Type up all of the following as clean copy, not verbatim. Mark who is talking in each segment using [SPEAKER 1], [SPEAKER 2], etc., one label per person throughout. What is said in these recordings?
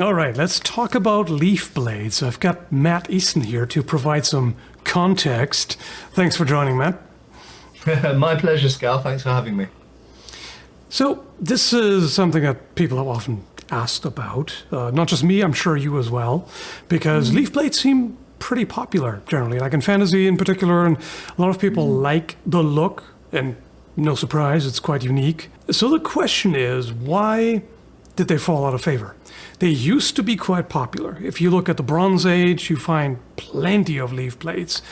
[SPEAKER 1] All right, let's talk about leaf blades. I've got Matt Easton here to provide some context. Thanks for joining, Matt.
[SPEAKER 2] My pleasure, Scal. Thanks for having me.
[SPEAKER 1] So this is something that people have often asked about. Not just me, I'm sure you as well, because leaf blades seem pretty popular generally, like in fantasy in particular, and a lot of people like the look, and no surprise, it's quite unique. So the question is, why did they fall out of favor? They used to be quite popular. If you look at the Bronze Age, you find plenty of leaf blades.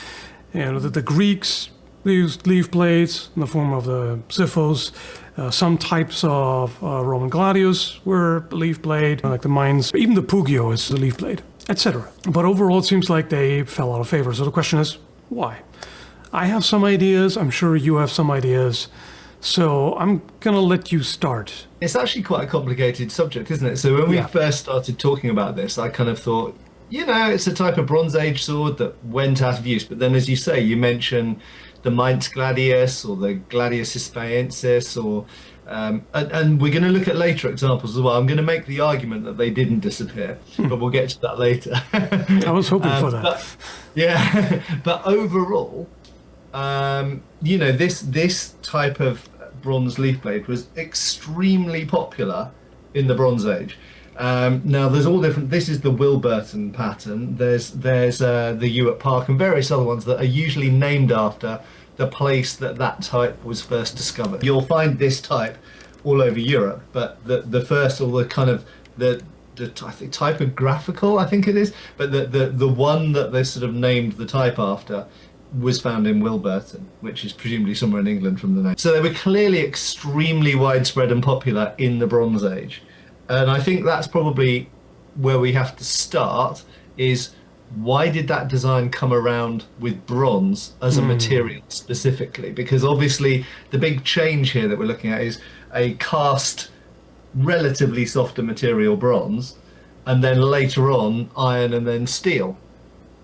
[SPEAKER 1] And the Greeks used leaf blades in the form of the xiphos. Some types of Roman gladius were leaf blade, like the mines. Even the pugio is a leaf blade, etc. But overall, it seems like they fell out of favor. So the question is, why? I have some ideas. I'm sure you have some ideas. So I'm going to let you start.
[SPEAKER 2] It's actually quite a complicated subject, isn't it? So when we first started talking about this, I kind of thought, it's a type of Bronze Age sword that went out of use. But then, as you say, you mention the Mainz Gladius or the Gladius Hispaniensis, and we're going to look at later examples as well. I'm going to make the argument that they didn't disappear, but we'll get to that later.
[SPEAKER 1] I was hoping for that.
[SPEAKER 2] But overall, this type of bronze leaf blade was extremely popular in the Bronze Age. Now there's all different. This is the Wilburton pattern. There's the Ewart Park and various other ones that are usually named after the place that type was first discovered. You'll find this type all over Europe, but the first, or the kind of the I think typographical, I think it is, but the one that they sort of named the type after was found in Wilburton, which is presumably somewhere in England from the name. So they were clearly extremely widespread and popular in the Bronze Age. And I think that's probably where we have to start, is why did that design come around with bronze as a material specifically? Because obviously the big change here that we're looking at is a cast, relatively softer material bronze, and then later on iron and then steel.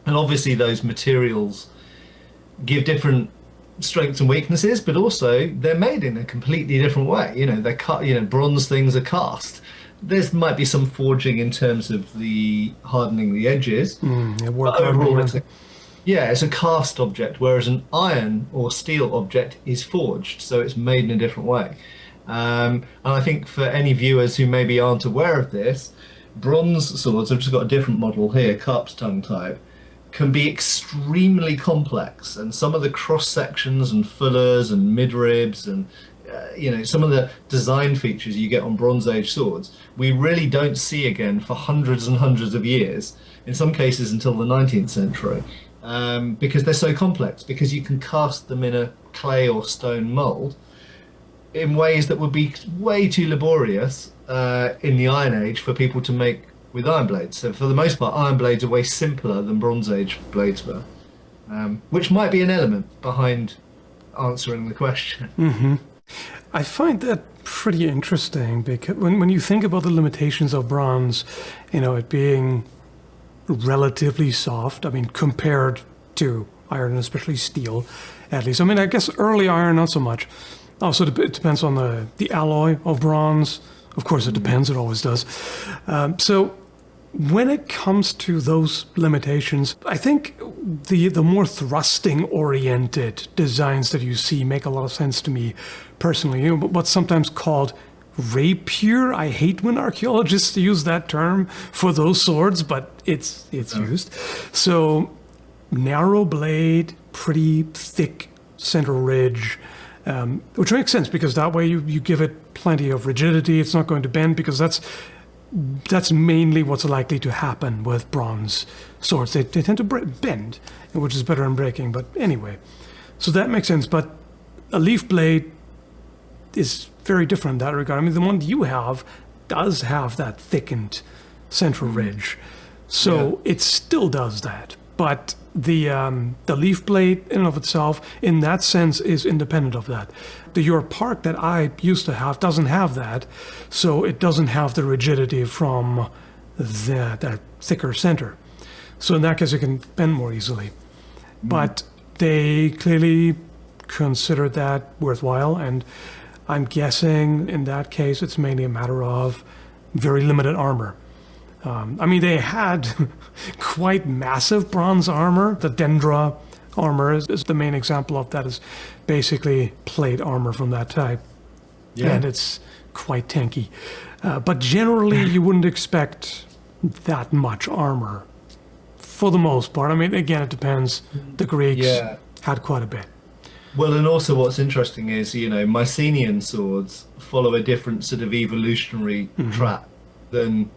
[SPEAKER 2] And obviously those materials give different strengths and weaknesses, but also they're made in a completely different way. They're cut, bronze things are cast. There might be some forging in terms of the hardening the edges, but overall it's a cast object, whereas an iron or steel object is forged, so it's made in a different way. And I think for any viewers who maybe aren't aware of this, bronze swords, I've just got a different model here, carp's tongue type, can be extremely complex, and some of the cross sections and fullers and midribs and some of the design features you get on Bronze Age swords, we really don't see again for hundreds and hundreds of years, in some cases until the 19th century, because they're so complex, because you can cast them in a clay or stone mold in ways that would be way too laborious in the Iron Age for people to make with iron blades. So for the most part, iron blades are way simpler than Bronze Age blades were, which might be an element behind answering the question.
[SPEAKER 1] I find that pretty interesting, because when you think about the limitations of bronze, it being relatively soft, compared to iron, and especially steel, at least. I guess early iron, not so much. Also, it depends on the alloy of bronze. Of course, it depends. It always does. So when it comes to those limitations, I think the more thrusting-oriented designs that you see make a lot of sense to me personally. What's sometimes called rapier. I hate when archaeologists use that term for those swords, but it's used. So narrow blade, pretty thick center ridge, which makes sense because that way you give it plenty of rigidity. It's not going to bend, because that's mainly what's likely to happen with bronze swords. They tend to bend, which is better in breaking. But anyway, so that makes sense. But a leaf blade is very different in that regard. The one you have does have that thickened central ridge. So it still does that. But the leaf blade in and of itself, in that sense, is independent of that. The Ewart Park that I used to have doesn't have that, so it doesn't have the rigidity from that thicker center. So in that case, it can bend more easily. But they clearly considered that worthwhile, and I'm guessing in that case it's mainly a matter of very limited armor. I mean, they had quite massive bronze armor. The Dendra armor is the main example of that. Is basically plate armor from that type, and it's quite tanky. But generally, you wouldn't expect that much armor for the most part. I mean, again, it depends. The Greeks had quite a bit.
[SPEAKER 2] Well, and also what's interesting is, Mycenaean swords follow a different sort of evolutionary track than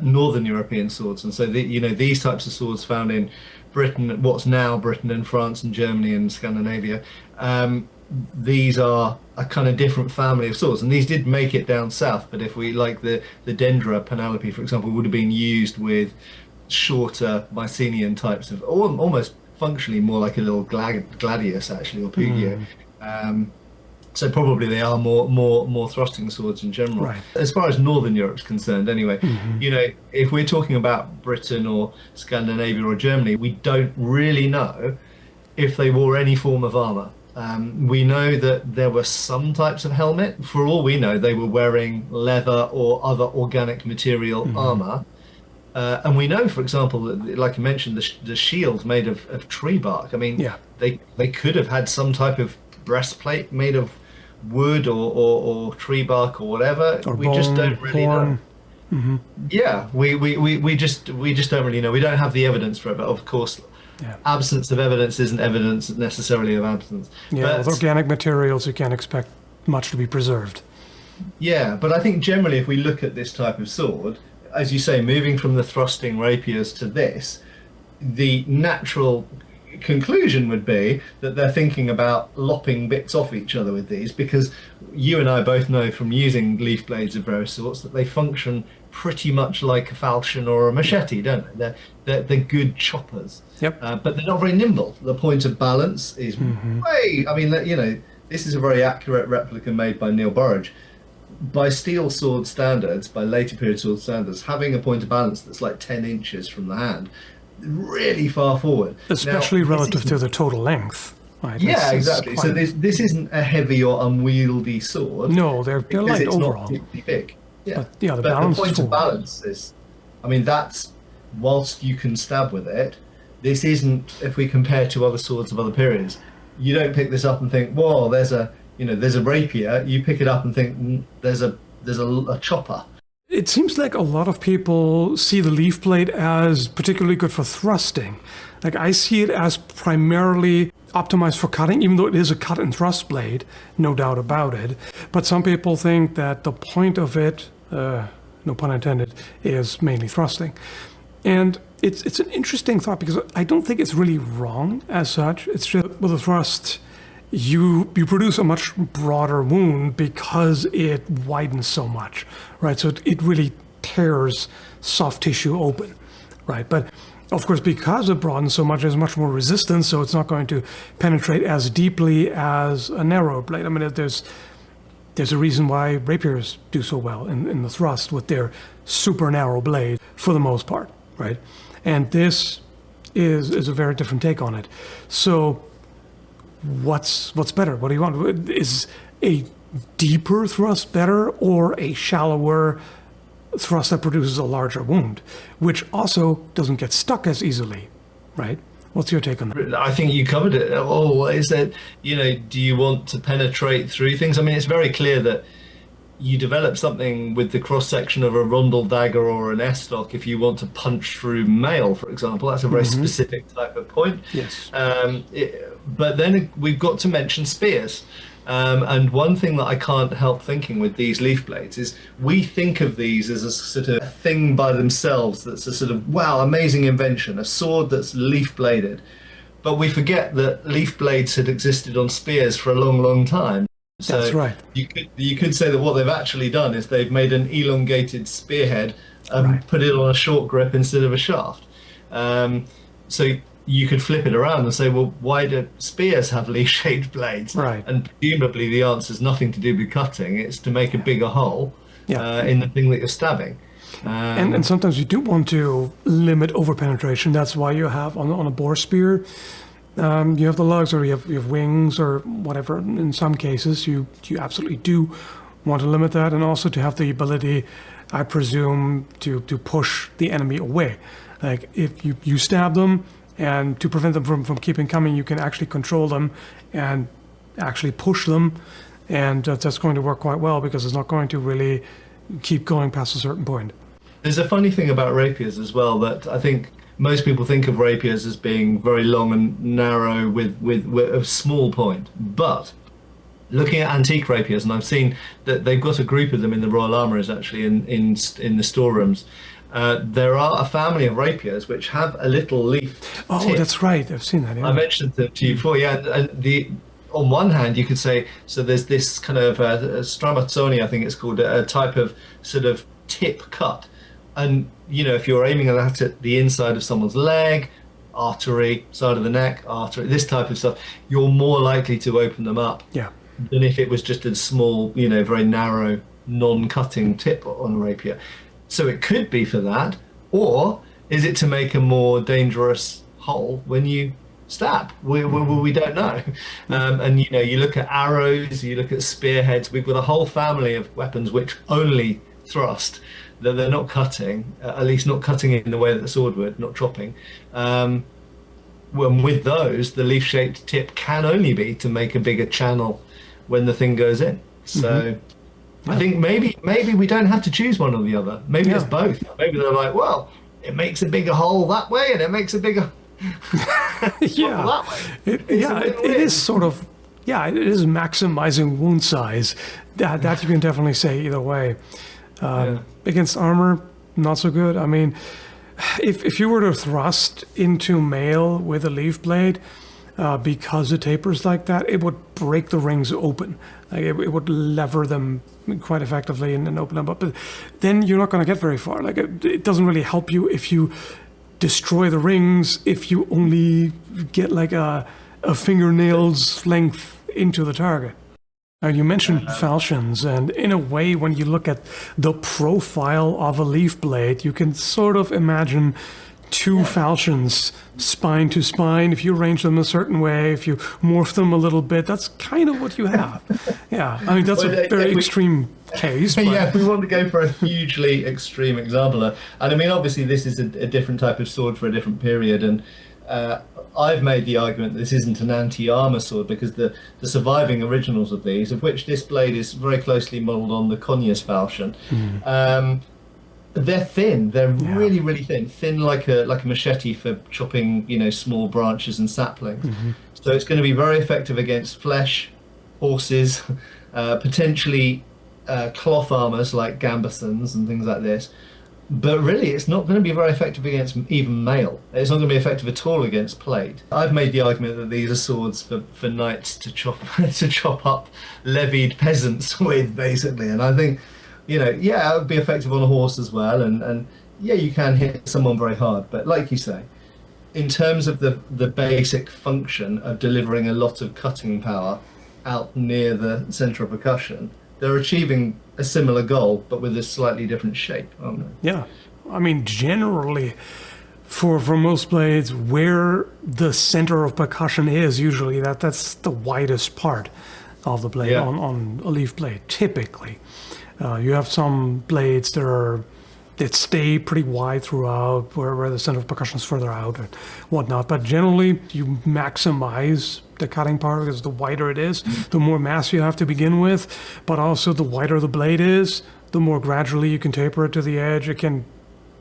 [SPEAKER 2] Northern European swords. And so, these types of swords found in Britain, what's now Britain and France and Germany and Scandinavia, these are a kind of different family of swords. And these did make it down south. But if we, like the Dendra Penelope, for example, would have been used with shorter Mycenaean types of, almost functionally more like a little gladius, actually, or pugio. So probably they are more thrusting swords in general.
[SPEAKER 1] Right.
[SPEAKER 2] As far as Northern Europe's concerned, anyway, if we're talking about Britain or Scandinavia or Germany, we don't really know if they wore any form of armor. We know that there were some types of helmet. For all we know, they were wearing leather or other organic material armor. And we know, for example, that, like you mentioned, the shield made of tree bark. I mean, they could have had some type of breastplate made of wood or tree bark or whatever.
[SPEAKER 1] Or
[SPEAKER 2] we
[SPEAKER 1] bone,
[SPEAKER 2] just don't really
[SPEAKER 1] horn.
[SPEAKER 2] know. Yeah, we just don't really know. We don't have the evidence for it, but of course, absence of evidence isn't evidence necessarily of absence.
[SPEAKER 1] Yeah,
[SPEAKER 2] but,
[SPEAKER 1] with organic materials, you can't expect much to be preserved.
[SPEAKER 2] Yeah, but I think generally, if we look at this type of sword, as you say, moving from the thrusting rapiers to this, the natural conclusion would be that they're thinking about lopping bits off each other with these, because you and I both know from using leaf blades of various sorts that they function pretty much like a falchion or a machete, don't they? They're good choppers.
[SPEAKER 1] Yep.
[SPEAKER 2] But they're not very nimble. The point of balance is way. I mean, this is a very accurate replica made by Neil Burridge. By steel sword standards, by later period sword standards, having a point of balance that's like 10 inches from the hand, really far forward.
[SPEAKER 1] Especially relative to the total length. Right?
[SPEAKER 2] Yeah, exactly. So this isn't a heavy or unwieldy sword.
[SPEAKER 1] No, they're light overall.
[SPEAKER 2] It's not particularly big. Yeah,
[SPEAKER 1] But, the
[SPEAKER 2] but
[SPEAKER 1] balance
[SPEAKER 2] the point
[SPEAKER 1] is
[SPEAKER 2] of
[SPEAKER 1] forward.
[SPEAKER 2] balance is, I mean, that's, whilst you can stab with it, this isn't, if we compare to other swords of other periods, you don't pick this up and think, whoa, there's a rapier. You pick it up and think, there's a chopper.
[SPEAKER 1] It seems like a lot of people see the leaf blade as particularly good for thrusting. Like, I see it as primarily optimized for cutting, even though it is a cut and thrust blade, no doubt about it. But some people think that the point of it, no pun intended, is mainly thrusting. And it's an interesting thought, because I don't think it's really wrong as such. It's just with a thrust, you produce a much broader wound because it widens so much, right? So it really tears soft tissue open, right? But of course, because it broadens so much, there's much more resistance, so it's not going to penetrate as deeply as a narrow blade. I mean, there's a reason why rapiers do so well in the thrust with their super narrow blade for the most part, right? And this is a very different take on it. So what's better? What do you want? Is a deeper thrust better, or a shallower thrust that produces a larger wound, which also doesn't get stuck as easily, right? What's your take on that?
[SPEAKER 2] I think you covered it. Oh, is that, do you want to penetrate through things? I mean, it's very clear that you develop something with the cross-section of a rondel dagger or an estoc if you want to punch through mail, for example. That's a very specific type of point.
[SPEAKER 1] Yes.
[SPEAKER 2] But then we've got to mention spears. And one thing that I can't help thinking with these leaf blades is we think of these as a sort of thing by themselves that's a sort of, wow, amazing invention, a sword that's leaf bladed. But we forget that leaf blades had existed on spears for a long, long time. So
[SPEAKER 1] that's right.
[SPEAKER 2] You could say that what they've actually done is they've made an elongated spearhead and put it on a short grip instead of a shaft. So you could flip it around and say, well, why do spears have leaf-shaped blades?
[SPEAKER 1] Right.
[SPEAKER 2] And presumably the answer is nothing to do with cutting. It's to make a bigger hole in the thing that you're stabbing.
[SPEAKER 1] And sometimes you do want to limit overpenetration. That's why you have on a boar spear, you have the lugs, or you have wings, or whatever. In some cases, you absolutely do want to limit that, and also to have the ability I presume, to push the enemy away. Like if you stab them, and to prevent them from keeping coming, you can actually control them and actually push them, and that's going to work quite well because it's not going to really keep going past a certain point.
[SPEAKER 2] There's a funny thing about rapiers as well, that I think most people think of rapiers as being very long and narrow with a small point. But looking at antique rapiers, and I've seen that they've got a group of them in the Royal Armouries actually in the storerooms. There are a family of rapiers which have a little leaf.
[SPEAKER 1] Oh,
[SPEAKER 2] tip.
[SPEAKER 1] that's right. I've seen that. Yeah.
[SPEAKER 2] I mentioned them to you before. Yeah, and on one hand, you could say, so there's this kind of stramazzoni, I think it's called, a type of sort of tip cut. And, you know, if you're aiming that at the inside of someone's leg, artery, side of the neck, artery, this type of stuff, you're more likely to open them up than if it was just a small, you know, very narrow, non-cutting tip on a rapier. So it could be for that, or is it to make a more dangerous hole when you stab? We don't know. And you know, you look at arrows, you look at spearheads. We've got a whole family of weapons which only thrust. That they're not cutting, at least not cutting in the way that the sword would, not chopping. When with those, the leaf-shaped tip can only be to make a bigger channel when the thing goes in. So. I think maybe we don't have to choose one or the other. Maybe it's both. Maybe they're like, well, it makes a bigger hole that way, and it makes a bigger that way.
[SPEAKER 1] It is sort of, it is maximizing wound size. That you can definitely say either way. Against armor, not so good. I mean, if you were to thrust into mail with a leaf blade, because it tapers like that, it would break the rings open. Like it would lever them quite effectively and open them up. But then you're not going to get very far. Like it doesn't really help you if you destroy the rings, if you only get like a fingernail's length into the target. Now, you mentioned falchions, and in a way, when you look at the profile of a leaf blade, you can sort of imagine two falchions, spine to spine. If you arrange them a certain way, if you morph them a little bit, that's kind of what you have. I mean, that's a very extreme case. But...
[SPEAKER 2] if we want to go for a hugely extreme example, and I mean, obviously, this is a different type of sword for a different period, and I've made the argument that this isn't an anti-armor sword because the surviving originals of these, of which this blade is very closely modelled on the Conyers falchion, they're thin. They're really, really thin like a machete for chopping, you know, small branches and saplings. So it's going to be very effective against flesh, horses, potentially cloth armors like gambesons and things like this. But really, it's not going to be very effective against even mail. It's not going to be effective at all against plate. I've made the argument that these are swords for knights to chop up levied peasants with, basically. And I think, you know, it would be effective on a horse as well. And you can hit someone very hard. But like you say, in terms of the basic function of delivering a lot of cutting power out near the centre of percussion, they're achieving a similar goal, but with a slightly different shape, aren't they?
[SPEAKER 1] Yeah. I mean, generally, for most blades, where the center of percussion is, usually that's the widest part of the blade on a leaf blade, typically. You have some blades that stay pretty wide throughout, where the center of percussion is further out and whatnot. But generally, you maximize the cutting power because the wider it is, the more mass you have to begin with. But also, the wider the blade is, the more gradually you can taper it to the edge. It can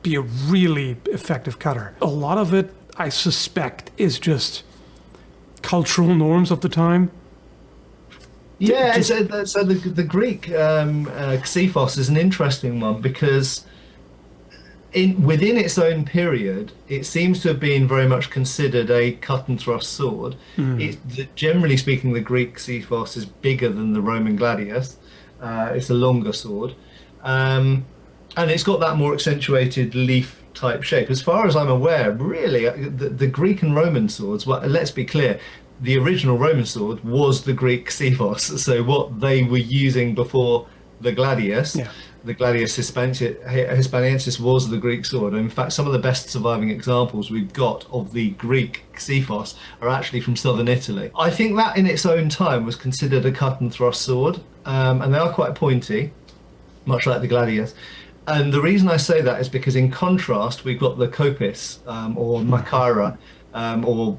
[SPEAKER 1] be a really effective cutter. A lot of it, I suspect, is just cultural norms of the time.
[SPEAKER 2] Yeah, so the Greek xephos is an interesting one because within its own period, it seems to have been very much considered a cut and thrust sword. Generally speaking, the Greek xephos is bigger than the Roman gladius. It's a longer sword, and it's got that more accentuated leaf type shape. As far as I'm aware, really, the Greek and Roman swords. Well, let's be clear. The original Roman sword was the Greek xephos. So what they were using before the gladius, the gladius hispaniensis was the Greek sword. In fact, some of the best surviving examples we've got of the Greek xephos are actually from southern Italy. I think that in its own time was considered a cut and thrust sword, and they are quite pointy, much like the gladius. And the reason I say that is because, in contrast, we've got the copis or machaira, or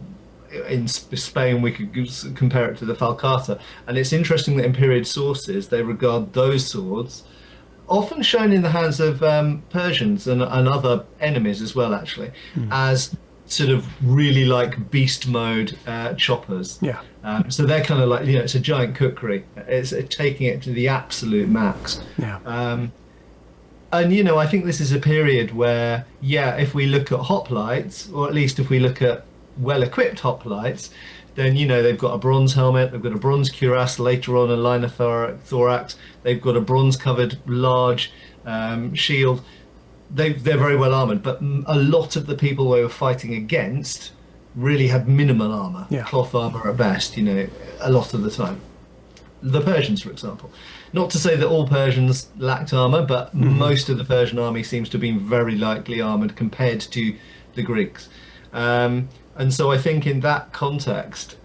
[SPEAKER 2] in Spain we could compare it to the falcata. And it's interesting that in period sources they regard those swords, often shown in the hands of Persians and other enemies as well, actually, as sort of really like beast mode choppers.
[SPEAKER 1] Yeah.
[SPEAKER 2] So they're kind of like, it's a giant cookery. It's taking it to the absolute max.
[SPEAKER 1] Yeah.
[SPEAKER 2] And I think this is a period where, if we look at hoplites, or at least if we look at well-equipped hoplites, then they've got a bronze helmet, they've got a bronze cuirass, later on a line of thorax, they've got a bronze-covered large shield. They're very well armored, but a lot of the people they were fighting against really had minimal armor, cloth armor at best. A lot of the time. The Persians, for example. Not to say that all Persians lacked armor, but most of the Persian army seems to have been very lightly armored compared to the Greeks. And so I think in that context,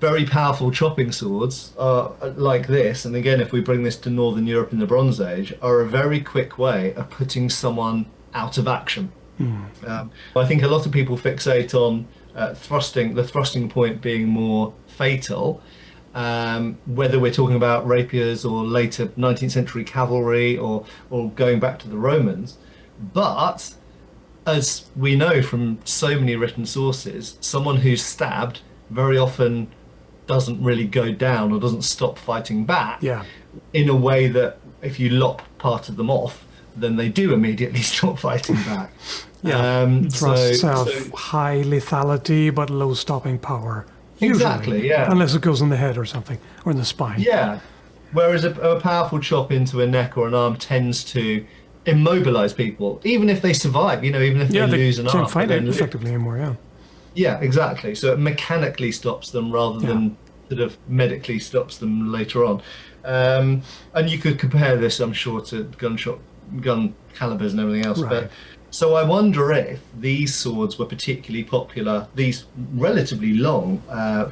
[SPEAKER 2] very powerful chopping swords like this, and again, if we bring this to Northern Europe in the Bronze Age, are a very quick way of putting someone out of action. I think a lot of people fixate on the thrusting point being more fatal, whether we're talking about rapiers or later 19th century cavalry or going back to the Romans. But as we know from so many written sources, someone who's stabbed very often doesn't really go down or doesn't stop fighting back in a way that if you lop part of them off, then they do immediately stop fighting back.
[SPEAKER 1] Thrusts have high lethality but low stopping power. Usually,
[SPEAKER 2] exactly,
[SPEAKER 1] unless it goes in the head or something, or in the spine.
[SPEAKER 2] Yeah, whereas a powerful chop into a neck or an arm tends to immobilize people, even if they survive, even if they lose an arm.
[SPEAKER 1] Yeah, they can't fight it effectively anymore,
[SPEAKER 2] Yeah, exactly. So it mechanically stops them rather than sort of medically stops them later on. And you could compare this, I'm sure, to gun calibers and everything else.
[SPEAKER 1] Right.
[SPEAKER 2] But so I wonder if these swords were particularly popular, these relatively long,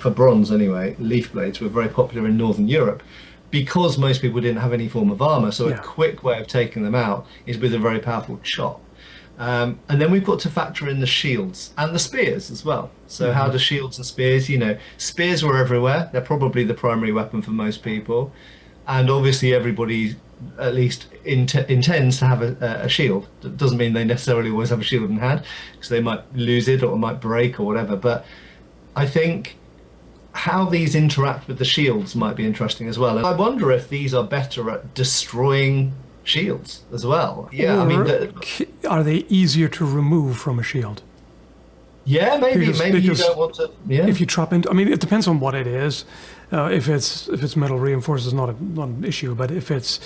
[SPEAKER 2] for bronze anyway, leaf blades were very popular in Northern Europe because most people didn't have any form of armor. So a quick way of taking them out is with a very powerful chop. And then we've got to factor in the shields and the spears as well. So how do shields and spears, spears were everywhere. They're probably the primary weapon for most people. And obviously everybody at least intends to have a shield. That doesn't mean they necessarily always have a shield in hand, because they might lose it or it might break or whatever. But I think how these interact with the shields might be interesting as well. And I wonder if these are better at destroying shields as well.
[SPEAKER 1] Are they easier to remove from a shield?
[SPEAKER 2] Yeah, maybe you don't want to. Yeah.
[SPEAKER 1] If you chop into, it depends on what it is. If it's metal reinforced, it's not an issue. But if it's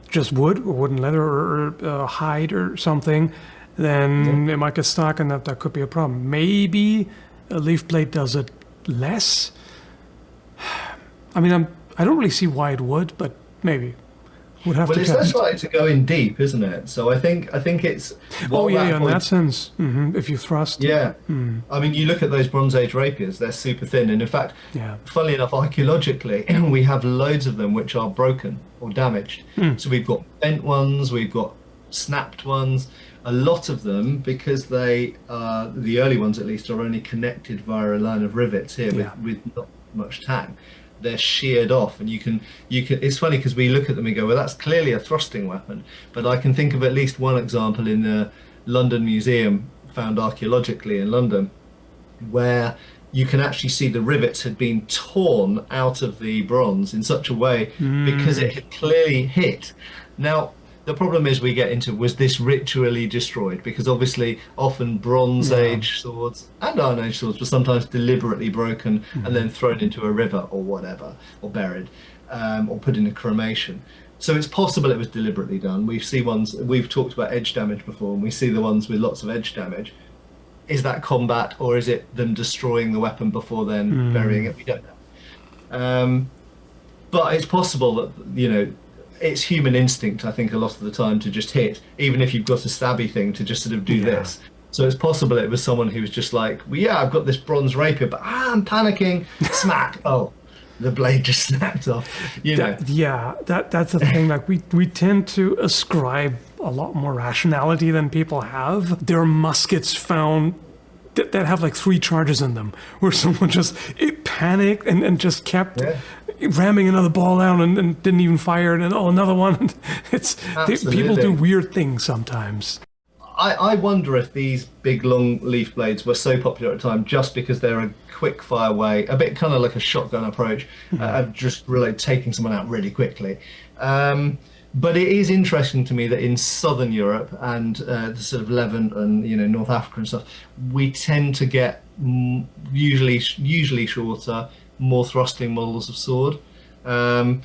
[SPEAKER 1] just wood or wooden leather or hide or something, then it might get stuck, and that could be a problem. Maybe a leaf blade does it less. I don't really see why it would, but maybe.
[SPEAKER 2] It's less likely to go in deep, isn't it? So I think it's.
[SPEAKER 1] In that sense, if you thrust.
[SPEAKER 2] Yeah, you look at those Bronze Age rapiers; they're super thin, and in fact, funnily enough, archaeologically, we have loads of them which are broken or damaged. So we've got bent ones, we've got snapped ones. A lot of them, because they the early ones at least, are only connected via a line of rivets here with not much tang. They're sheared off, and you can it's funny because we look at them and go, well, that's clearly a thrusting weapon, but I can think of at least one example in the London Museum, found archaeologically in London, where you can actually see the rivets had been torn out of the bronze in such a way because it had clearly hit. Now the problem is we get into, was this ritually destroyed? Because obviously often Bronze Age swords and Iron Age swords were sometimes deliberately broken and then thrown into a river or whatever, or buried, or put in a cremation. So it's possible it was deliberately done. We've talked about edge damage before, and we see the ones with lots of edge damage. Is that combat, or is it them destroying the weapon before then burying it? We don't know. But it's possible that, it's human instinct, I think, a lot of the time to just hit, even if you've got a stabby thing, to just sort of do this. So it's possible it was someone who was just like, well, I've got this bronze rapier, but I'm panicking, smack, the blade just snapped off.
[SPEAKER 1] That's the thing. Like we tend to ascribe a lot more rationality than people have. There are muskets found that have like 3 charges in them, where someone just panicked and just kept ramming another ball down and didn't even fire it, and another one. People do weird things sometimes.
[SPEAKER 2] I wonder if these big long leaf blades were so popular at the time just because they're a quick fire way, a bit kind of like a shotgun approach, of just really taking someone out really quickly. But it is interesting to me that in Southern Europe and the sort of Levant and North Africa and stuff, we tend to get usually shorter, more thrusting models of sword, and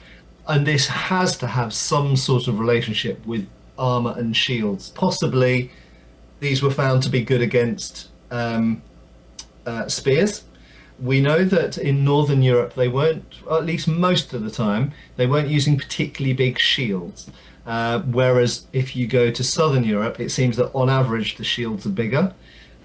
[SPEAKER 2] this has to have some sort of relationship with armor and shields. Possibly, these were found to be good against spears. We know that in Northern Europe they weren't, at least most of the time, they weren't using particularly big shields. Whereas if you go to Southern Europe, it seems that on average the shields are bigger.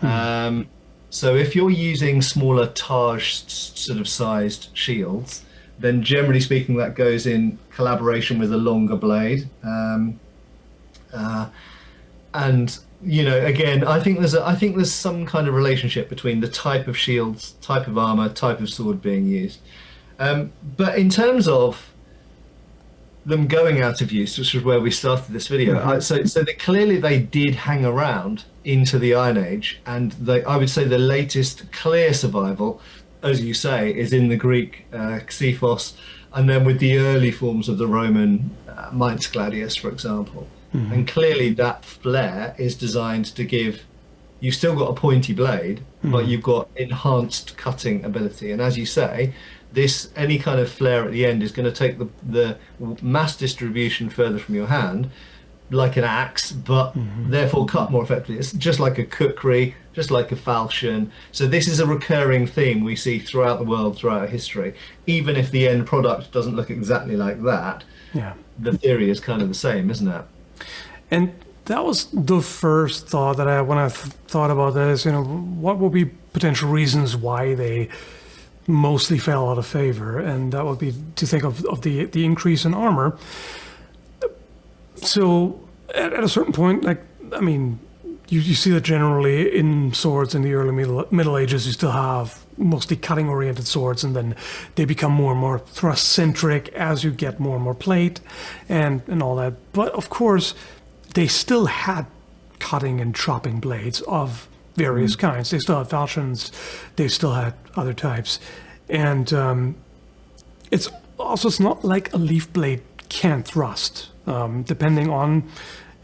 [SPEAKER 2] So if you're using smaller Taj sort of sized shields, then generally speaking that goes in collaboration with a longer blade. And again, I think there's some kind of relationship between the type of shields, type of armor, type of sword being used. But in terms of them going out of use, which was where we started this video, so that clearly they did hang around into the Iron Age, and I would say the latest clear survival, as you say, is in the Greek Xephos, and then with the early forms of the Roman Mainz Gladius, for example. And clearly that flare is designed to give, you've still got a pointy blade, but you've got enhanced cutting ability. And as you say, any kind of flare at the end is going to take the mass distribution further from your hand, like an axe, but therefore cut more effectively. It's just like a kukri, just like a falchion. So this is a recurring theme we see throughout the world, throughout history. Even if the end product doesn't look exactly like that, the theory is kind of the same, isn't it?
[SPEAKER 1] And that was the first thought that when I thought about this, what would be potential reasons why they mostly fell out of favor? And that would be to think of the increase in armor. So at a certain point, you see that generally in swords in the early Middle Ages, you still have mostly cutting-oriented swords, and then they become more and more thrust-centric as you get more and more plate and all that. But of course, they still had cutting and chopping blades of various kinds. They still had falchions. They still had other types. And it's not like a leaf blade can't thrust, depending on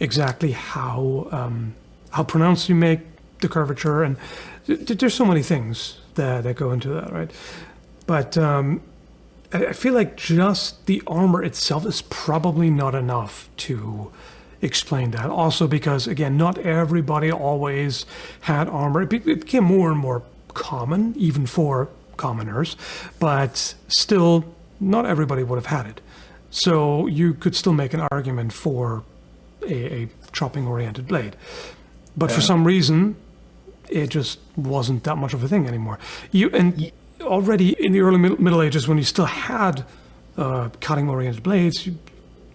[SPEAKER 1] exactly how pronounced you make the curvature. And there's so many things that go into that, right? But I feel like just the armor itself is probably not enough to explain that. Also because, again, not everybody always had armor. It became more and more common, even for commoners, but still not everybody would have had it. So you could still make an argument for a chopping-oriented blade. But for some reason, it just wasn't that much of a thing anymore. Already in the early Middle Ages, when you still had cutting-oriented blades, you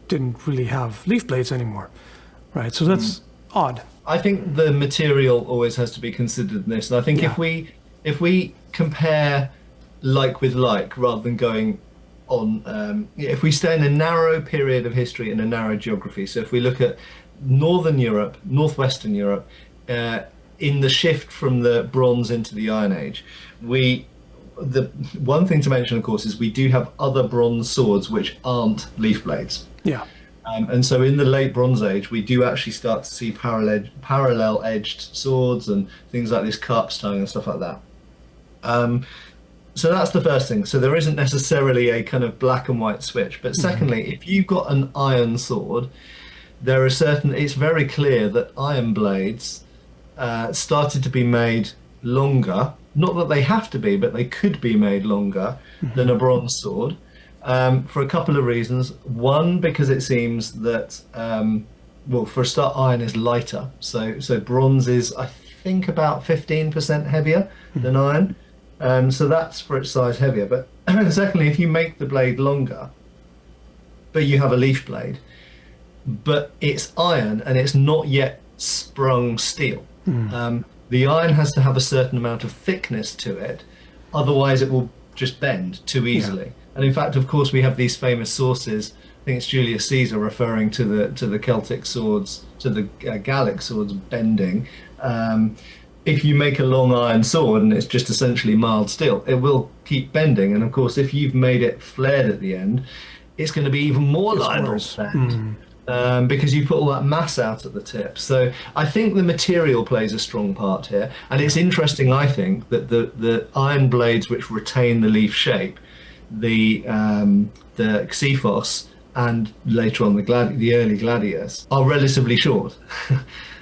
[SPEAKER 1] didn't really have leaf blades anymore, right? So that's odd.
[SPEAKER 2] I think the material always has to be considered in this, and I think if we compare like with like, rather than going on, if we stay in a narrow period of history and a narrow geography, so if we look at Northern Europe, Northwestern Europe, in the shift from the Bronze into the Iron Age, the one thing to mention, of course, is we do have other bronze swords which aren't leaf blades.
[SPEAKER 1] Yeah.
[SPEAKER 2] And so in the late Bronze Age, we do actually start to see parallel-edged swords and things like this, carp's tongue and stuff like that. So that's the first thing. So there isn't necessarily a kind of black and white switch. But secondly, if you've got an iron sword, it's very clear that iron blades started to be made longer. Not that they have to be, but they could be made longer than a bronze sword, for a couple of reasons. One, because it seems that, for a start, iron is lighter. So bronze is, I think, about 15% heavier than iron. So that's for its size heavier. But secondly, if you make the blade longer, but you have a leaf blade, but it's iron and it's not yet sprung steel. The iron has to have a certain amount of thickness to it, otherwise it will just bend too easily. And in fact, of course, we have these famous sources. I think it's Julius Caesar referring to the Celtic swords, to the Gallic swords bending. If you make a long iron sword and it's just essentially mild steel, it will keep bending. And of course, if you've made it flared at the end, it's going to be even more liable to bend. Because you put all that mass out at the tip. So I think the material plays a strong part here. And it's interesting, I think, that the iron blades which retain the leaf shape, the Xephos and later on the early gladius, are relatively short.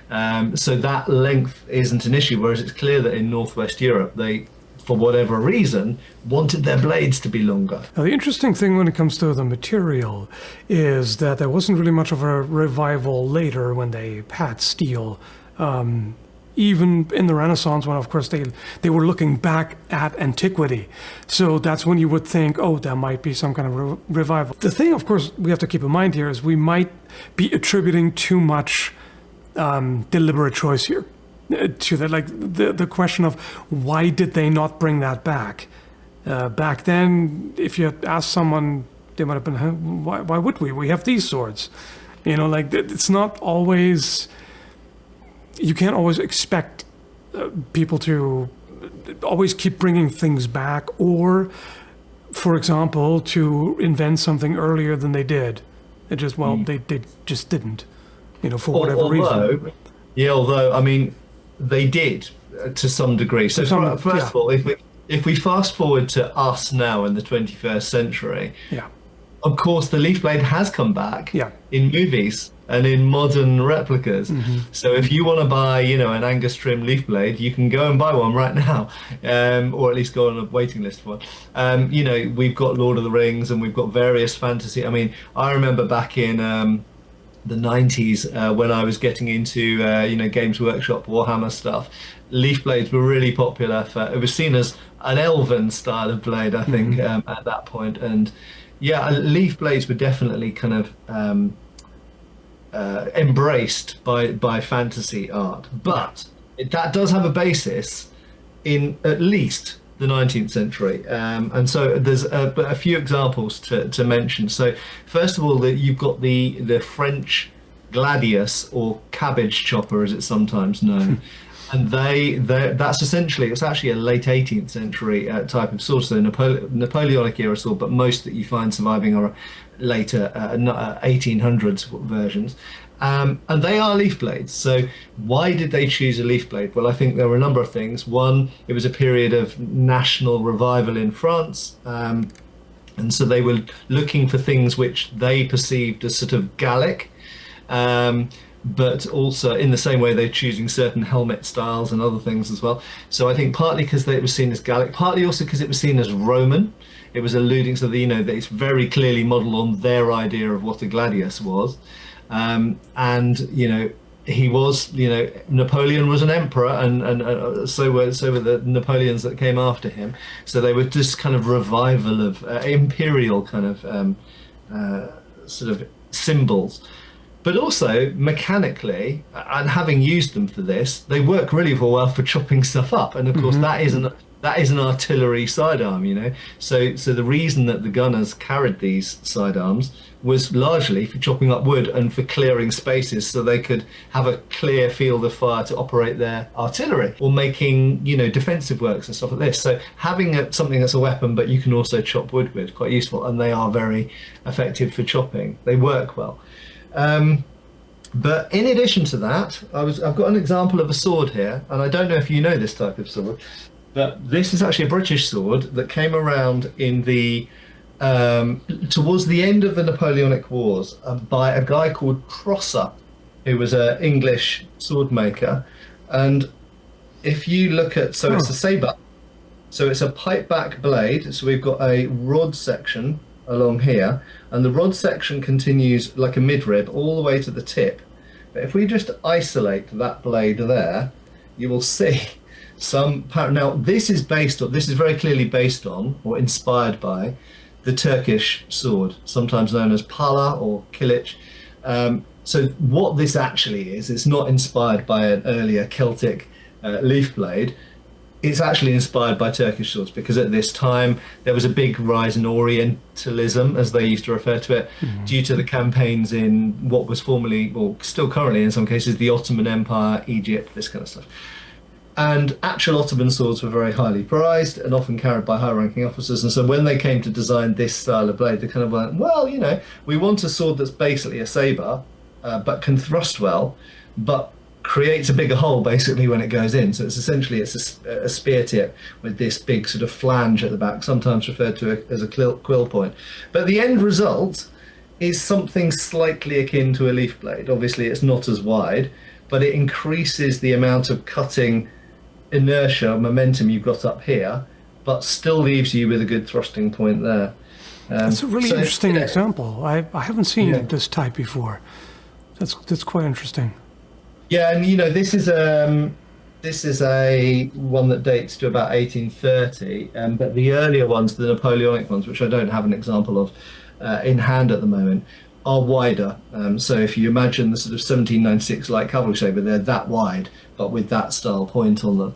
[SPEAKER 2] So that length isn't an issue, whereas it's clear that in Northwest Europe, they, for whatever reason, wanted their blades to be longer.
[SPEAKER 1] Now, the interesting thing when it comes to the material is that there wasn't really much of a revival later when they had steel. Even in the Renaissance, when of course they were looking back at antiquity. So that's when you would think, oh, there might be some kind of revival. The thing, of course, we have to keep in mind here is we might be attributing too much deliberate choice here to that. Like the question of why did they not bring that back? Back then, if you had asked someone, they might have been, why would we? We have these swords. You know, like it's not always... You can't always expect people to always keep bringing things back, or, for example, to invent something earlier than they did. It just, they just didn't, you know, for whatever reason.
[SPEAKER 2] Yeah, although, I mean, they did to some degree. So first of all, if we fast forward to us now in the 21st century, of course, the leaf blade has come back in movies and in modern replicas. So if you want to buy, you know, an Angus trim leaf blade, you can go and buy one right now, or at least go on a waiting list for one. You know, we've got Lord of the Rings and we've got various fantasy. I mean, I remember back in the 90s when I was getting into, you know, Games Workshop, Warhammer stuff, leaf blades were really popular. It was seen as an elven style of blade, I think, at that point. And yeah, leaf blades were definitely kind of embraced by fantasy art, but that does have a basis in at least the 19th century, and so there's a few examples to mention. So first of all, you've got the French gladius, or cabbage chopper as it's sometimes known. And that's essentially, it's actually a late 18th century type of sword, so Napoleonic era sword, but most that you find surviving are later 1800s versions. And they are leaf blades. So why did they choose a leaf blade? Well, I think there were a number of things. One, it was a period of national revival in France. And so they were looking for things which they perceived as sort of Gallic. But also in the same way they're choosing certain helmet styles and other things as well. So I think partly because it was seen as Gallic, partly also because it was seen as Roman. It was alluding to you know, that it's very clearly modelled on their idea of what a gladius was. And, you know, he was, you know, Napoleon was an emperor, and so were the Napoleons that came after him. So they were just kind of revival of imperial kind of sort of symbols. But also mechanically, and having used them for this, they work really well for chopping stuff up. And of course, that is an artillery sidearm, you know. So the reason that the gunners carried these sidearms was largely for chopping up wood and for clearing spaces, so they could have a clear field of fire to operate their artillery, or making, you know, defensive works and stuff like this. So having something that's a weapon, but you can also chop wood with, quite useful, and they are very effective for chopping. They work well. But in addition to that, I've got an example of a sword here, and I don't know if you know this type of sword, but this is actually a British sword that came around in the towards the end of the Napoleonic Wars by a guy called Prosser, who was an English sword maker. And if you look at, so it's a sabre, so it's a pipe back blade. So we've got a rod section along here, and the rod section continues like a midrib all the way to the tip. But if we just isolate that blade there, you will see. Now this is very clearly based on or inspired by the Turkish sword, sometimes known as pala or kilic. So what this actually is, it's not inspired by an earlier Celtic leaf blade. It's actually inspired by Turkish swords, because at this time there was a big rise in Orientalism, as they used to refer to it, due to the campaigns in what was formerly, or still currently in some cases, the Ottoman Empire, Egypt, this kind of stuff. And actual Ottoman swords were very highly prized and often carried by high-ranking officers. And so when they came to design this style of blade, they kind of went, well, we want a sword that's basically a saber, but can thrust well, but creates a bigger hole basically when it goes in. So it's essentially a spear tip with this big sort of flange at the back, sometimes referred to as a quill point. But the end result is something slightly akin to a leaf blade. Obviously it's not as wide, but it increases the amount of cutting inertia, momentum you've got up here, but still leaves you with a good thrusting point there.
[SPEAKER 1] That's a really interesting example. I haven't seen this type before. That's quite interesting.
[SPEAKER 2] Yeah, and this is a one that dates to about 1830, but the earlier ones, the Napoleonic ones, which I don't have an example of in hand at the moment, are wider. So if you imagine the sort of 1796 light cavalry saber, they're that wide, but with that style point on them.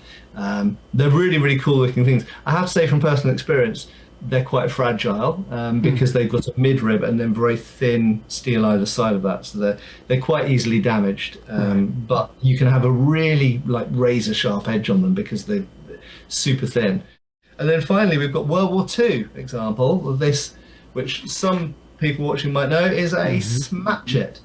[SPEAKER 2] They're really, really cool looking things. I have to say from personal experience, they're quite fragile because they've got a midrib and then very thin steel either side of that, so they're quite easily damaged. But you can have a really razor sharp edge on them because they're super thin. And then finally, we've got World War II example of this, which some people watching might know is a smatchet.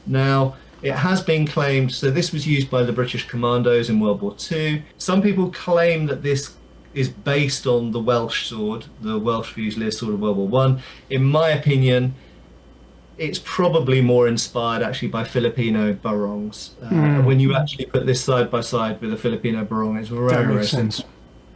[SPEAKER 2] Now, it has been claimed, so this was used by the British commandos in World War II. Some people claim that this is based on the Welsh sword, the Welsh Fusilier sword of World War One. In my opinion, it's probably more inspired actually by Filipino barongs. When you actually put this side by side with a Filipino barong, it's very, very sense.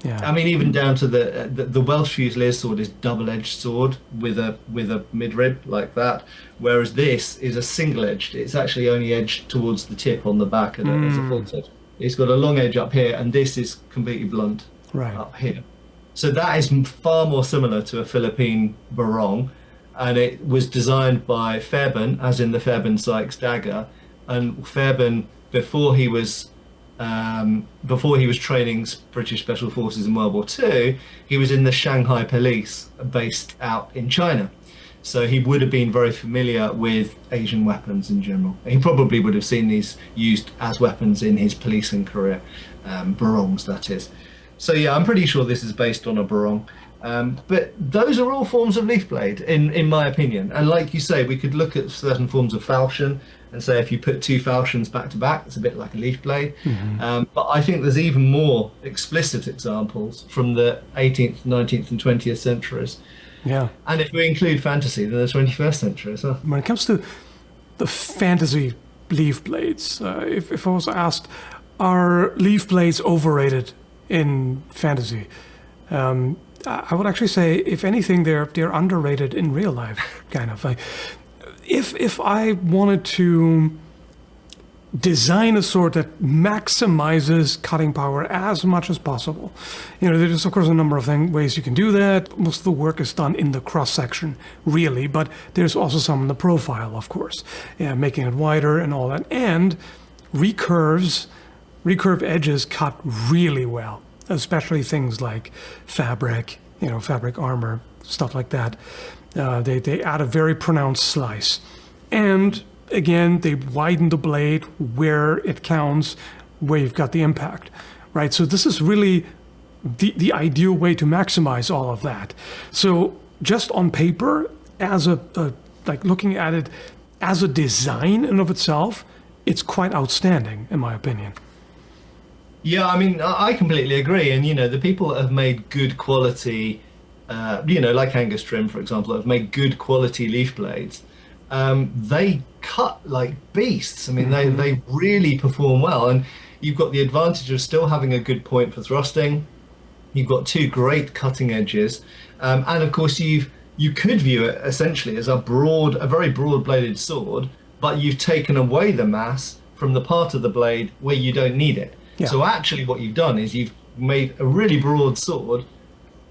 [SPEAKER 1] Yeah.
[SPEAKER 2] I mean, even down to the Welsh Fusilier sword is double-edged sword with a midrib like that, whereas this is a single-edged. It's actually only edged towards the tip on the back as a full tip. It's got a long edge up here, and this is completely blunt. Up here. So that is far more similar to a Philippine barong, and it was designed by Fairbairn, as in the Fairbairn-Sykes dagger. And Fairbairn, before he was training British Special Forces in World War II, he was in the Shanghai Police based out in China. So he would have been very familiar with Asian weapons in general. He probably would have seen these used as weapons in his policing career, barongs that is. So yeah, I'm pretty sure this is based on a barong. But those are all forms of leaf blade, in my opinion. And like you say, we could look at certain forms of falchion and say if you put two falchions back to back, it's a bit like a leaf blade. But I think there's even more explicit examples from the 18th, 19th and 20th centuries.
[SPEAKER 1] Yeah.
[SPEAKER 2] And if we include fantasy, then the 21st century as well.
[SPEAKER 1] When it comes to the fantasy leaf blades, if I was asked, are leaf blades overrated in fantasy? I would actually say, if anything, they're underrated in real life, kind of. If I wanted to design a sword that maximizes cutting power as much as possible, there's of course a number of ways you can do that. Most of the work is done in the cross section, really, but there's also some in the profile, of course, making it wider and all that, and recurve edges cut really well, especially things like fabric, fabric armor, stuff like that. They add a very pronounced slice. And again, they widen the blade where it counts, where you've got the impact, right? So this is really the ideal way to maximize all of that. So just on paper, as looking at it as a design in of itself, it's quite outstanding, in my opinion.
[SPEAKER 2] Yeah, I mean, I completely agree. And, the people that have made good quality, like Angus Trim, for example, that have made good quality leaf blades, they cut like beasts. I mean, they really perform well. And you've got the advantage of still having a good point for thrusting. You've got two great cutting edges. And of course, you could view it essentially as a very broad bladed sword, but you've taken away the mass from the part of the blade where you don't need it. Yeah. So actually what you've done is you've made a really broad sword,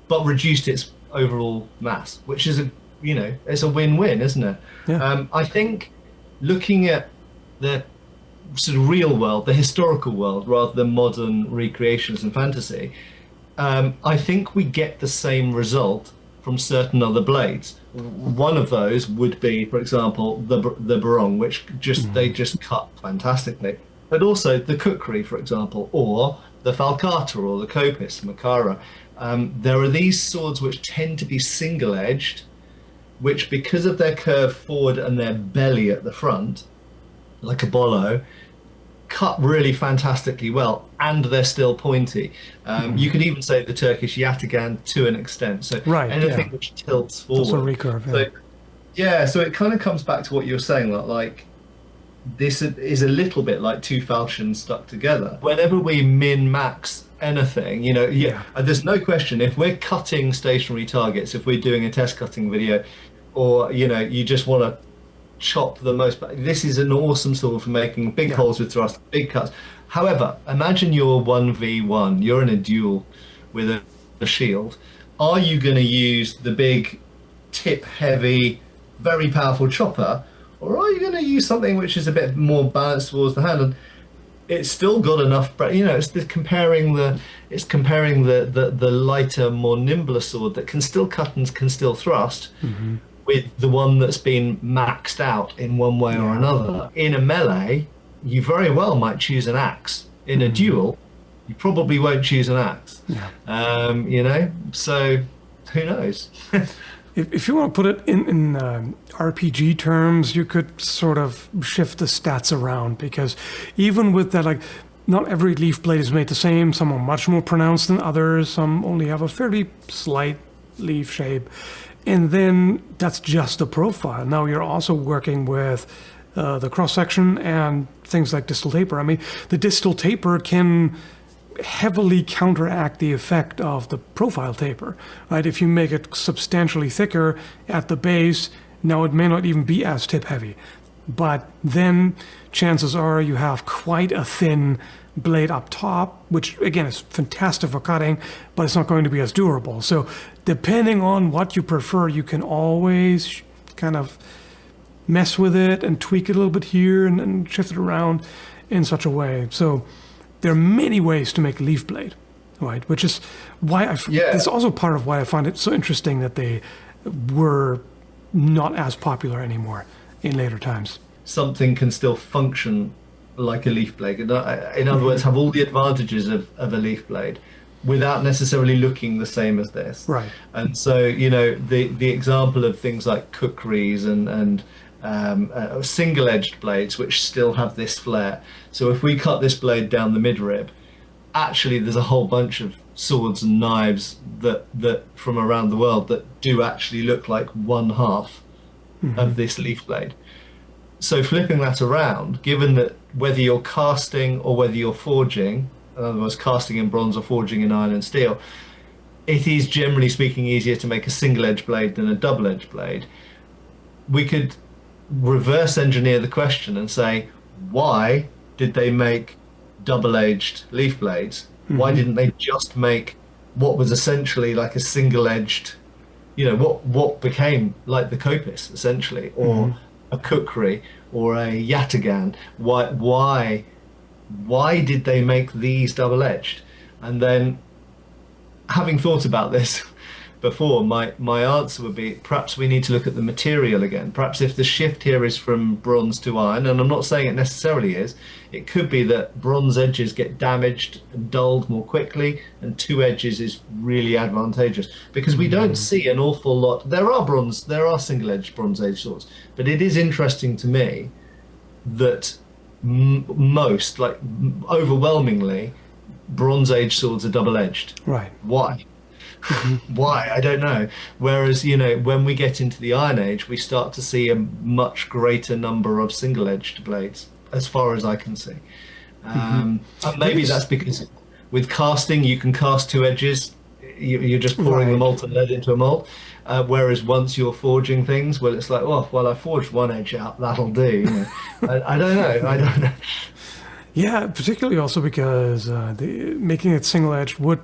[SPEAKER 2] but reduced its overall mass, which is it's a win-win, isn't it?
[SPEAKER 1] Yeah.
[SPEAKER 2] I think looking at the sort of real world, the historical world, rather than modern recreations and fantasy, I think we get the same result from certain other blades. One of those would be, for example, the barong, which they just cut fantastically. But also the kukri, for example, or the falcata or the kopis, makara. There are these swords which tend to be single-edged, which, because of their curve forward and their belly at the front, like a bolo, cut really fantastically well, and they're still pointy. You could even say the Turkish yataghan to an extent. So
[SPEAKER 1] Right,
[SPEAKER 2] anything
[SPEAKER 1] yeah.
[SPEAKER 2] which tilts forward.
[SPEAKER 1] Also recurve, yeah.
[SPEAKER 2] So so it kind of comes back to what you were saying, like this is a little bit like two falchions stuck together. Whenever we min-max anything, there's no question, if we're cutting stationary targets, if we're doing a test cutting video, or you just want to chop the most, this is an awesome sword for making big holes with thrust, big cuts. However, imagine you're 1v1, you're in a duel with a shield. Are you going to use the big tip heavy, very powerful chopper, or are you going to use something which is a bit more balanced towards the hand? And it's still got enough, it's comparing the lighter, more nimbler sword that can still cut and can still thrust, with the one that's been maxed out in one way or another. In a melee, you very well might choose an axe. In a duel, you probably won't choose an axe. So who knows?
[SPEAKER 1] If you want to put it in RPG terms, you could sort of shift the stats around, because even with that, like, not every leaf blade is made the same. Some are much more pronounced than others. Some only have a fairly slight leaf shape. And then that's just the profile. Now you're also working with the cross-section and things like distal taper. I mean, the distal taper can heavily counteract the effect of the profile taper, right? If you make it substantially thicker at the base, now it may not even be as tip heavy, but then chances are you have quite a thin blade up top, which again is fantastic for cutting, but it's not going to be as durable. So depending on what you prefer, you can always kind of mess with it and tweak it a little bit here and shift it around in such a way. So there are many ways to make a leaf blade, right? Which is why it's also part of why I find it so interesting that they were not as popular anymore in later times.
[SPEAKER 2] Something can still function like a leaf blade. In other words, have all the advantages of a leaf blade without necessarily looking the same as this.
[SPEAKER 1] Right.
[SPEAKER 2] And so, the example of things like kukris and single-edged blades, which still have this flare. So if we cut this blade down the midrib, actually there's a whole bunch of swords and knives that from around the world that do actually look like one half of this leaf blade. So flipping that around, given that whether you're casting or whether you're forging, in other words, casting in bronze or forging in iron and steel, it is generally speaking easier to make a single-edged blade than a double-edged blade. We could reverse engineer the question and say, why did they make double-edged leaf blades? Why didn't they just make what was essentially like a single-edged, what became like the kopis essentially, or a kukri or a yataghan? Why did they make these double-edged? And then, having thought about this before, my answer would be, perhaps we need to look at the material again. Perhaps if the shift here is from bronze to iron, and I'm not saying it necessarily is, it could be that bronze edges get damaged and dulled more quickly, and two edges is really advantageous, because we don't see an awful lot. There are single-edged Bronze Age swords, but it is interesting to me that most, like overwhelmingly, Bronze Age swords are double-edged.
[SPEAKER 1] Right.
[SPEAKER 2] Why? Why? I don't know. Whereas, when we get into the Iron Age, we start to see a much greater number of single-edged blades, as far as I can see. And maybe that's because with casting, you can cast two edges. You're just pouring the molten lead into a mold. Whereas once you're forging things, well, it's like, I forged one edge out, that'll do. I don't know.
[SPEAKER 1] Yeah, particularly also because making it single-edged would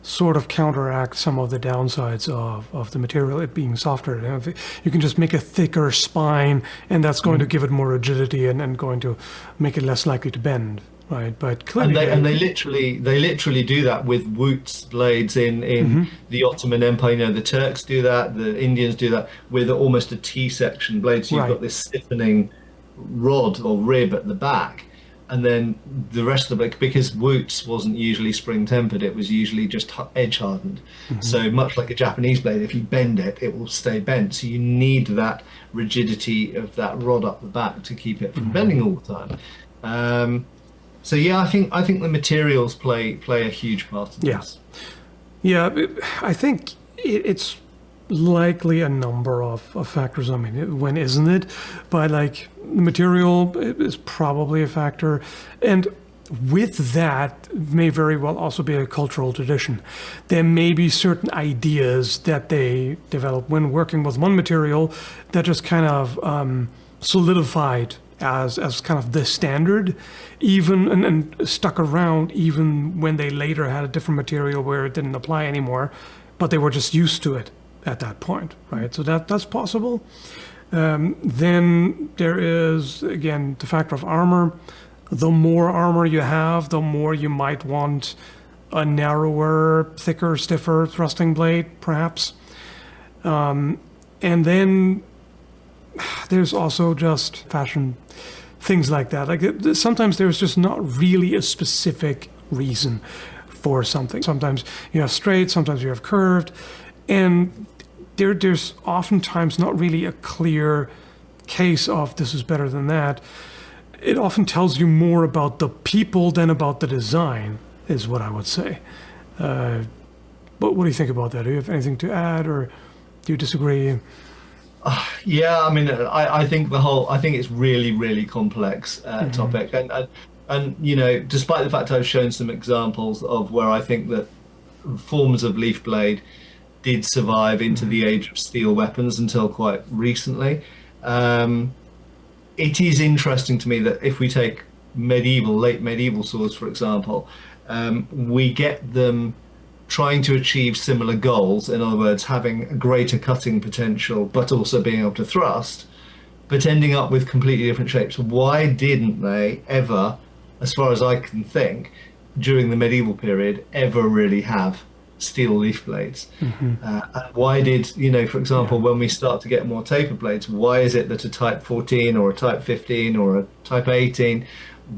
[SPEAKER 1] sort of counteract some of the downsides of the material, it being softer. You know, if you can just make a thicker spine, and that's going to give it more rigidity and going to make it less likely to bend, right? But clearly,
[SPEAKER 2] And they literally do that with Wootz blades in the Ottoman Empire. You know, the Turks do that, the Indians do that with almost a T-section blade. So you've got this stiffening rod or rib at the back, and then the rest of the blade, because Wootz wasn't usually spring tempered, it was usually just edge hardened. So much like a Japanese blade, if you bend it, it will stay bent. So you need that rigidity of that rod up the back to keep it from bending all the time. So yeah, I think the materials play a huge part in this.
[SPEAKER 1] Yeah, I think it's likely a number of factors. I mean, when isn't it? But like the material is probably a factor, and with that may very well also be a cultural tradition. There may be certain ideas that they develop when working with one material that just kind of solidified as kind of the standard, even and stuck around even when they later had a different material where it didn't apply anymore, but they were just used to it at that point, right? So that's possible. Then there is, again, the factor of armor. The more armor you have, the more you might want a narrower, thicker, stiffer thrusting blade, perhaps. And then there's also just fashion, things like that. Like sometimes there's just not really a specific reason for something. Sometimes you have straight, sometimes you have curved, and there's oftentimes not really a clear case of this is better than that. It often tells you more about the people than about the design, is what I would say. But what do you think about that? Do you have anything to add, or do you disagree?
[SPEAKER 2] Yeah, I mean, I think it's really, really complex topic, and you know, despite the fact I've shown some examples of where I think that forms of leaf blade did survive into the age of steel weapons until quite recently, it is interesting to me that if we take late medieval swords, for example, we get them trying to achieve similar goals. In other words, having a greater cutting potential, but also being able to thrust, but ending up with completely different shapes. Why didn't they ever, as far as I can think, during the medieval period, ever really have steel leaf blades? And why did, you know, for example, when we start to get more taper blades, why is it that a Type 14 or a Type 15 or a Type 18,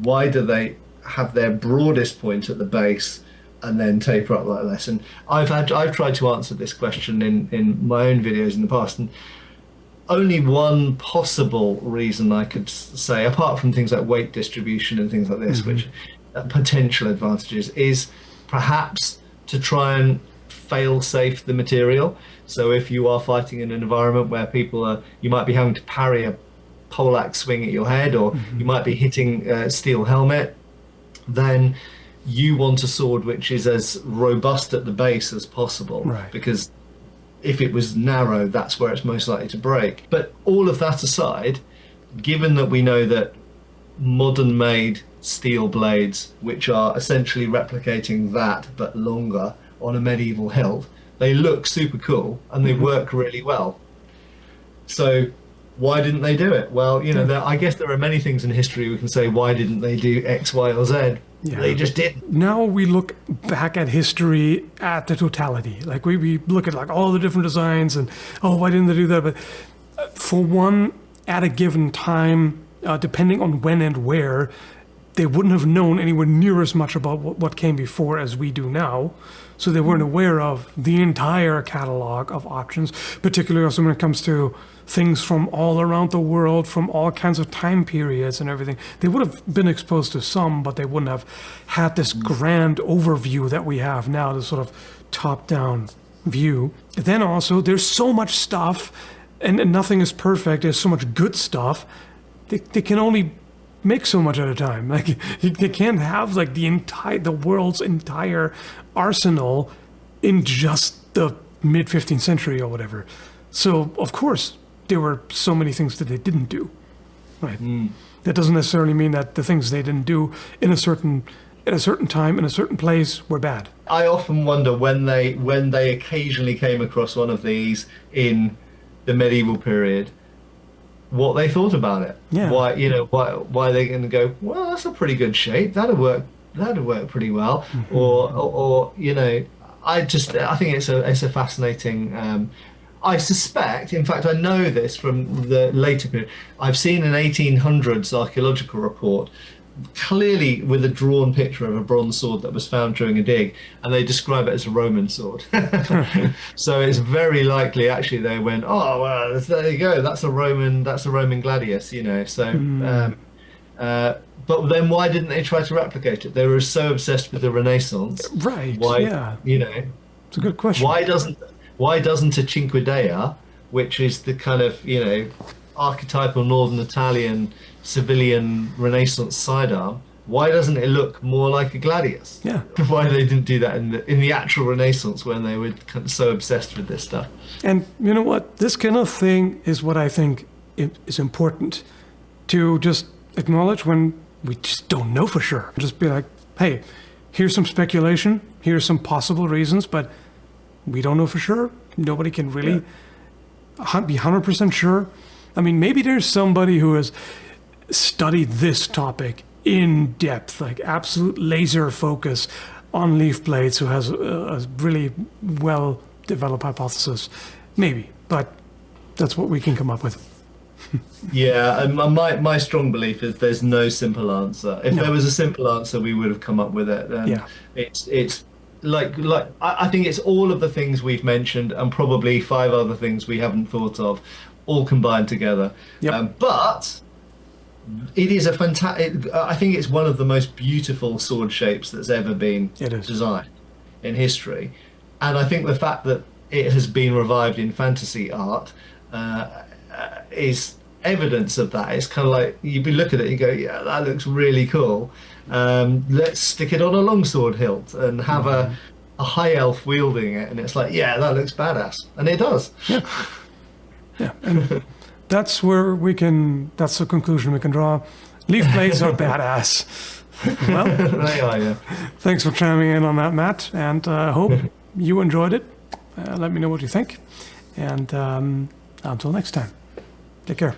[SPEAKER 2] why do they have their broadest point at the base and then taper up like this? And I've tried to answer this question in my own videos in the past, and only one possible reason I could say, apart from things like weight distribution and things like this, which potential advantages, is perhaps to try and fail-safe the material. So if you are fighting in an environment where you might be having to parry a poleaxe swing at your head, or you might be hitting a steel helmet, then you want a sword which is as robust at the base as possible,
[SPEAKER 1] right? Because
[SPEAKER 2] if it was narrow, that's where it's most likely to break. But all of that aside, given that we know that modern made steel blades, which are essentially replicating that but longer on a medieval hilt, they look super cool and they work really well. So why didn't they do it? Well, you know, I guess there are many things in history we can say, why didn't they do X, Y, or Z? Yeah. They just didn't.
[SPEAKER 1] Now we look back at history at the totality. Like we look at like all the different designs and, oh, why didn't they do that? But for one, at a given time, depending on when and where, they wouldn't have known anywhere near as much about what came before as we do now. So they weren't aware of the entire catalog of options, particularly also when it comes to things from all around the world, from all kinds of time periods and everything. They would have been exposed to some, but they wouldn't have had this grand overview that we have now, this sort of top-down view. Then also, there's so much stuff, and nothing is perfect. There's so much good stuff. They can only make so much at a time. Like they can't have like the world's entire arsenal in just the mid 15th century or whatever. So of course there were so many things that they didn't do, right? That doesn't necessarily mean that the things they didn't do in a certain time, in a certain place, were bad.
[SPEAKER 2] I often wonder when they occasionally came across one of these in the medieval period, what they thought about it.
[SPEAKER 1] Yeah.
[SPEAKER 2] Why they're going to go, well, that's a pretty good shape. That'd work pretty well. Or I think it's a fascinating. I suspect, in fact, I know this from the later period. I've seen an 1800s archaeological report, clearly with a drawn picture of a bronze sword that was found during a dig, and they describe it as a Roman sword. So it's very likely, actually, they went, oh well, there you go, that's a Roman gladius, So, but then why didn't they try to replicate it? They were so obsessed with the Renaissance.
[SPEAKER 1] Right.
[SPEAKER 2] Why?
[SPEAKER 1] Yeah. It's a good question.
[SPEAKER 2] Why doesn't a Cinque Dea, which is the kind of archetypal Northern Italian civilian Renaissance sidearm, why doesn't it look more like a gladius?
[SPEAKER 1] Yeah.
[SPEAKER 2] Why they didn't do that in the actual Renaissance when they were kind of so obsessed with this stuff.
[SPEAKER 1] And you know what? This kind of thing is what I think is important to just acknowledge when we just don't know for sure. Just be like, hey, here's some speculation, here's some possible reasons, but we don't know for sure. Nobody can really be 100% sure. I mean, maybe there's somebody who has studied this topic in depth, like absolute laser focus on leaf blades, who has a really well developed hypothesis. Maybe, but that's what we can come up with.
[SPEAKER 2] Yeah, and my strong belief is there's no simple answer. If there was a simple answer, we would have come up with it. And it's like I think it's all of the things we've mentioned and probably 5 other things we haven't thought of, all combined together.
[SPEAKER 1] Yep.
[SPEAKER 2] But it is a fantastic. I think it's one of the most beautiful sword shapes that's ever been designed in history, and I think the fact that it has been revived in fantasy art is evidence of that. It's kind of like you look at it and go, yeah, that looks really cool. Let's stick it on a longsword hilt and have a high elf wielding it, and it's like, yeah, that looks badass, and it does.
[SPEAKER 1] Yeah, and that's the conclusion we can draw. Leaf blades are badass. Well,
[SPEAKER 2] they are, yeah.
[SPEAKER 1] Thanks for chiming in on that, Matt, and hope you enjoyed it. Let me know what you think, and until next time, take care.